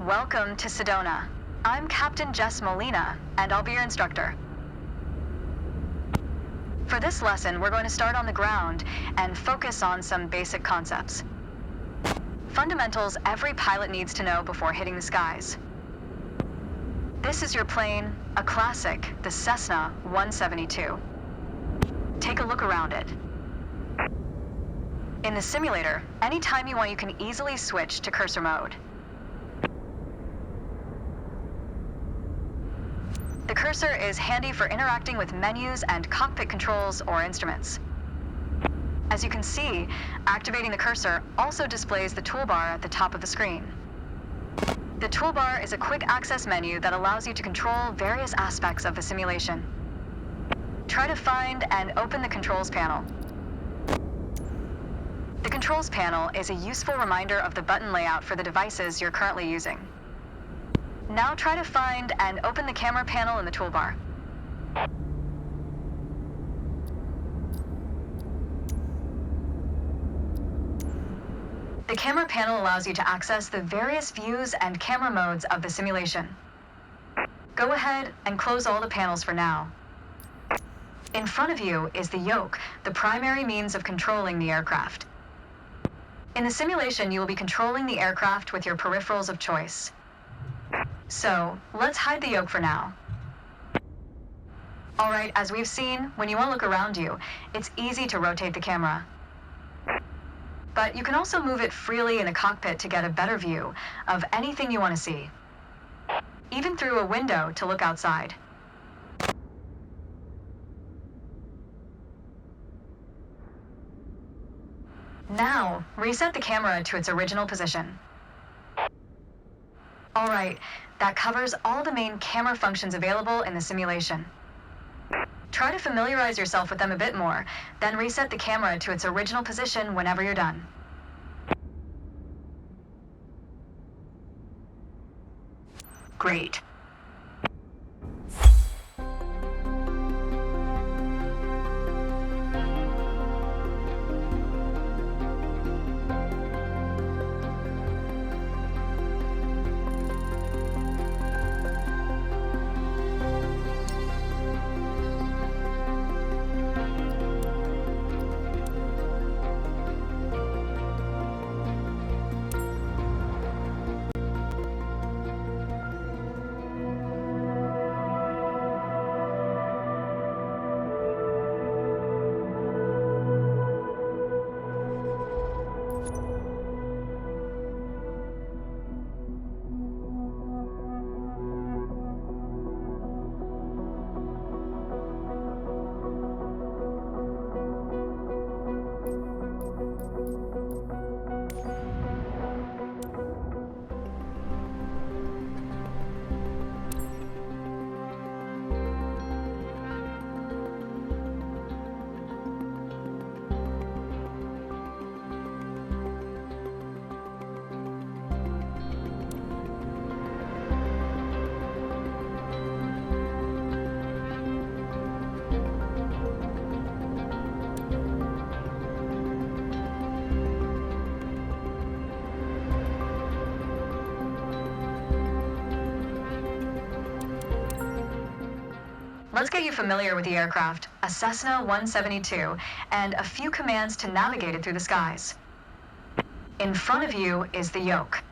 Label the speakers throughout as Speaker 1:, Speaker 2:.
Speaker 1: Welcome to Sedona. I'm Captain Jess Molina, and I'll be your instructor. For this lesson, we're going to start on the ground and focus on some basic concepts. Fundamentals every pilot needs to know before hitting the skies. This is your plane, a classic, the Cessna 172. Take a look around it. In the simulator, anytime you want, you can easily switch to cursor mode. The cursor is handy for interacting with menus and cockpit controls or instruments. As you can see, activating the cursor also displays the toolbar at the top of the screen. The toolbar is a quick access menu that allows you to control various aspects of the simulation. Try to find and open the controls panel. The controls panel is a useful reminder of the button layout for the devices you're currently using. Now try to find and open the camera panel in the toolbar. The camera panel allows you to access the various views and camera modes of the simulation. Go ahead and close all the panels for now. In front of you is the yoke, the primary means of controlling the aircraft. In the simulation, you will be controlling the aircraft with your peripherals of choice. So, let's hide the yoke for now. Alright, as we've seen, when you want to look around you, it's easy to rotate the camera. But you can also move it freely in the cockpit to get a better view of anything you want to see. Even through a window to look outside. Now, reset the camera to its original position. Alright, that covers all the main camera functions available in the simulation. Try to familiarize yourself with them a bit more, then reset the camera to its original position whenever you're done. Great. Let's get you familiar with the aircraft, a Cessna 172, and a few commands to navigate it through the skies. In front of you is the yoke.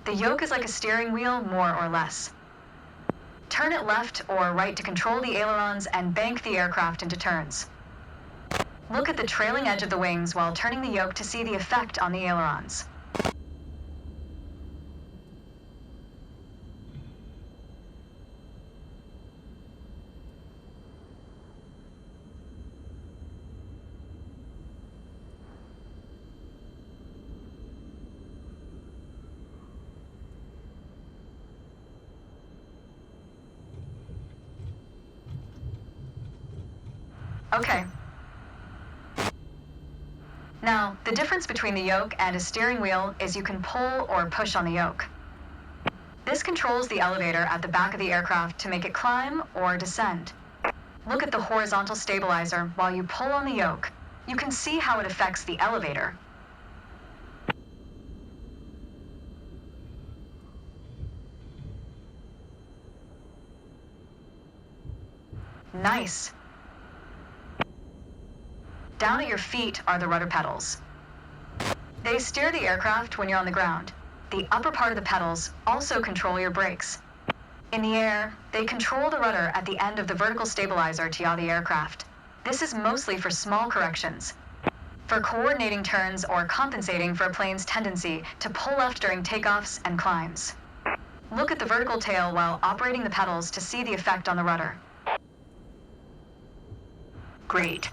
Speaker 1: The yoke is like a steering wheel, more or less. Turn it left or right to control the ailerons and bank the aircraft into turns. Look at the trailing edge of the wings while turning the yoke to see the effect on the ailerons. Okay. Now, the difference between the yoke and a steering wheel is you can pull or push on the yoke. This controls the elevator at the back of the aircraft to make it climb or descend. Look at the horizontal stabilizer while you pull on the yoke. You can see how it affects the elevator. Nice. Down at your feet are the rudder pedals. They steer the aircraft when you're on the ground. The upper part of the pedals also control your brakes. In the air, they control the rudder at the end of the vertical stabilizer to yaw the aircraft. This is mostly for small corrections, for coordinating turns or compensating for a plane's tendency to pull left during takeoffs and climbs. Look at the vertical tail while operating the pedals to see the effect on the rudder. Great.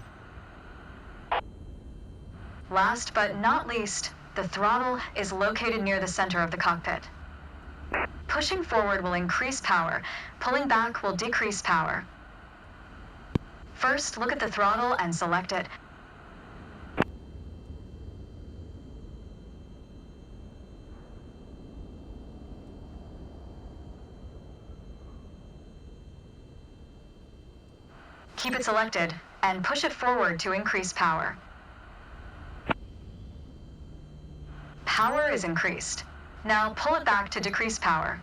Speaker 1: Last but not least, the throttle is located near the center of the cockpit. Pushing forward will increase power. Pulling back will decrease power. First, look at the throttle and select it. Keep it selected and push it forward to increase power. Power is increased. Now pull it back to decrease power.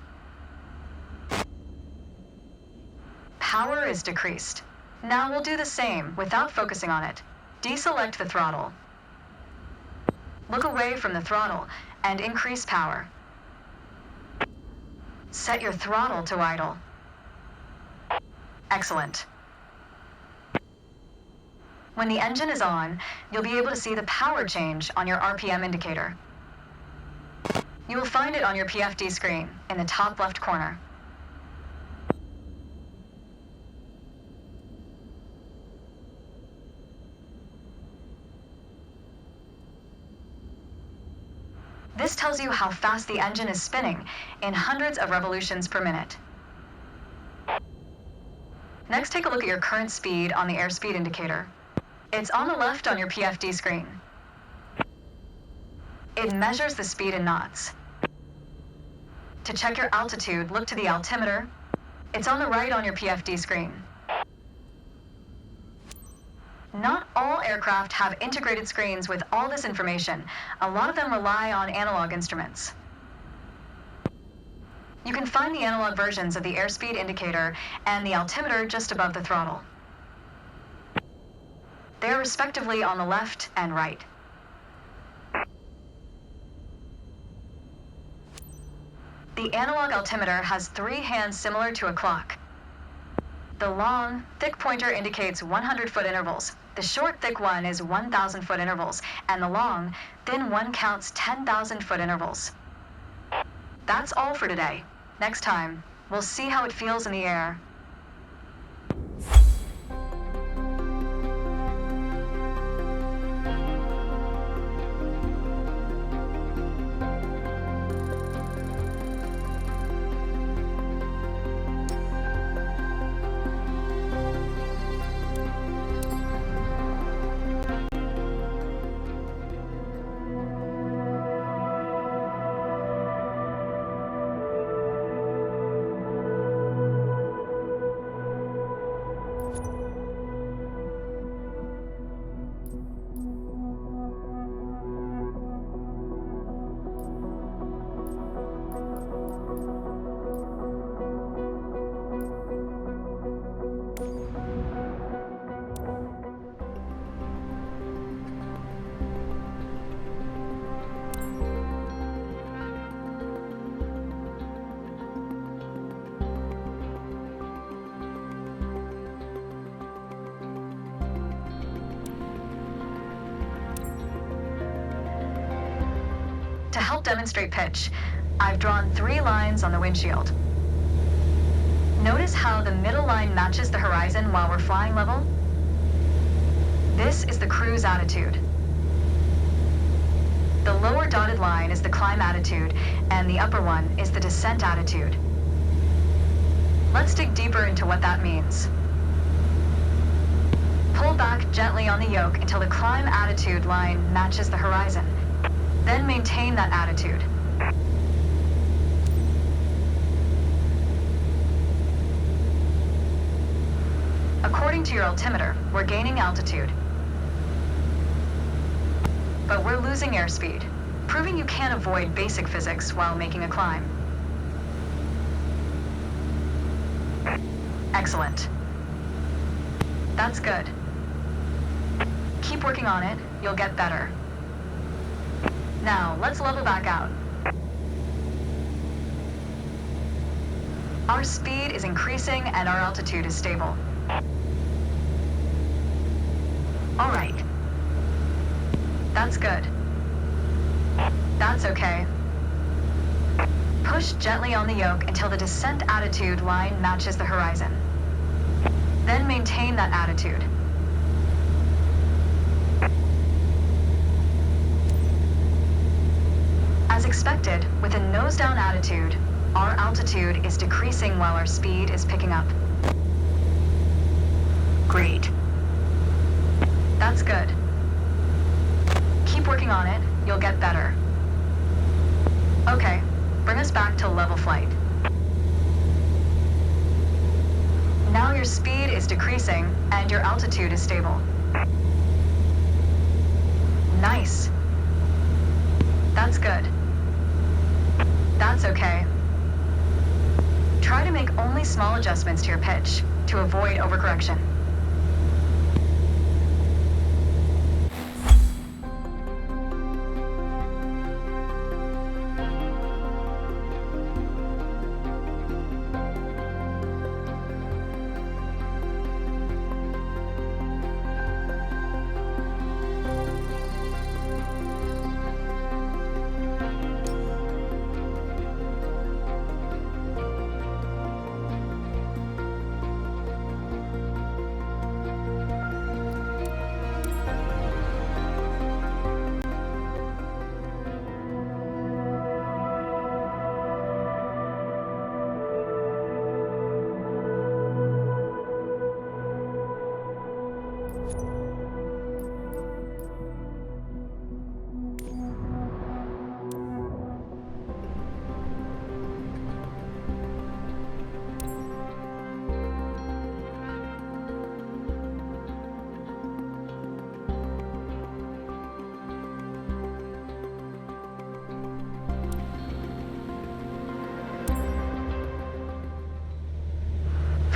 Speaker 1: Power is decreased. Now we'll do the same without focusing on it. Deselect the throttle. Look away from the throttle and increase power. Set your throttle to idle. Excellent. When the engine is on, you'll be able to see the power change on your RPM indicator. You will find it on your PFD screen in the top left corner. This tells you how fast the engine is spinning in hundreds of revolutions per minute. Next, take a look at your current speed on the airspeed indicator. It's on the left on your PFD screen. It measures the speed in knots. To check your altitude, look to the altimeter. It's on the right on your PFD screen. Not all aircraft have integrated screens with all this information. A lot of them rely on analog instruments. You can find the analog versions of the airspeed indicator and the altimeter just above the throttle. They are respectively on the left and right. The analog altimeter has 3 hands similar to a clock. The long, thick pointer indicates 100-foot intervals. The short, thick one is 1,000-foot intervals, and the long, thin one counts 10,000-foot intervals. That's all for today. Next time, we'll see how it feels in the air. To help demonstrate pitch, I've drawn 3 lines on the windshield. Notice how the middle line matches the horizon while we're flying level? This is the cruise attitude. The lower dotted line is the climb attitude, and the upper one is the descent attitude. Let's dig deeper into what that means. Pull back gently on the yoke until the climb attitude line matches the horizon. Then maintain that attitude. According to your altimeter, we're gaining altitude. But we're losing airspeed, proving you can't avoid basic physics while making a climb. That's good. Keep working on it, you'll get better. Now, let's level back out. Our speed is increasing and our altitude is stable. All right. That's good. That's okay. Push gently on the yoke until the descent attitude line matches the horizon. Then maintain that attitude. As expected, with a nose-down attitude, our altitude is decreasing while our speed is picking up. Great. That's good. Keep working on it, you'll get better. Okay, bring us back to level flight. Now your speed is decreasing and your altitude is stable. Nice. That's good. That's okay. Try to make only small adjustments to your pitch to avoid overcorrection.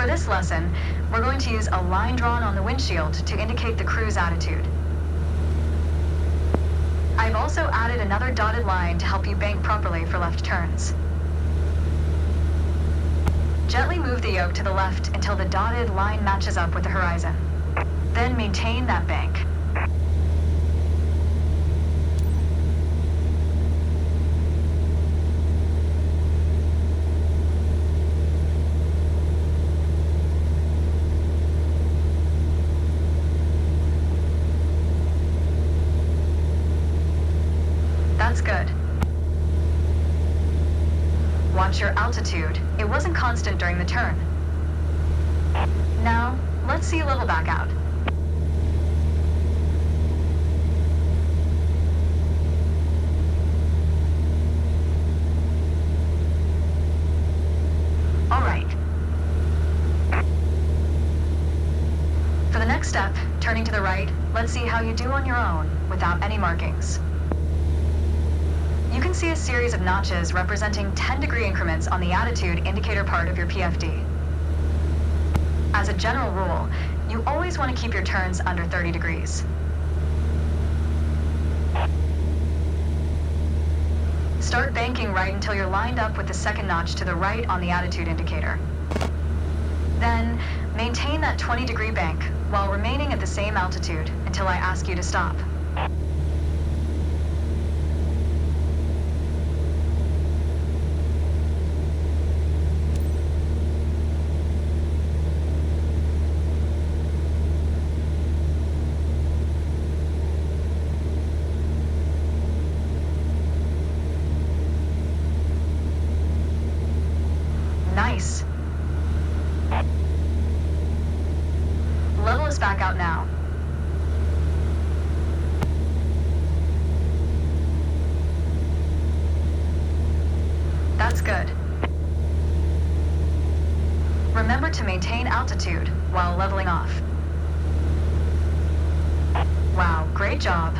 Speaker 1: For this lesson, we're going to use a line drawn on the windshield to indicate the cruise attitude. I've also added another dotted line to help you bank properly for left turns. Gently move the yoke to the left until the dotted line matches up with the horizon. Then maintain that bank. That's good. Watch your altitude. It wasn't constant during the turn. Now, let's see level back out. All right. For the next step, turning to the right, let's see how you do on your own without any markings. You can see a series of notches representing 10-degree increments on the attitude indicator part of your PFD. As a general rule, you always want to keep your turns under 30 degrees. Start banking right until you're lined up with the second notch to the right on the attitude indicator. Then, maintain that 20-degree bank while remaining at the same altitude until I ask you to stop. Nice. Level us back out now. That's good. Remember to maintain altitude while leveling off. Wow, great job.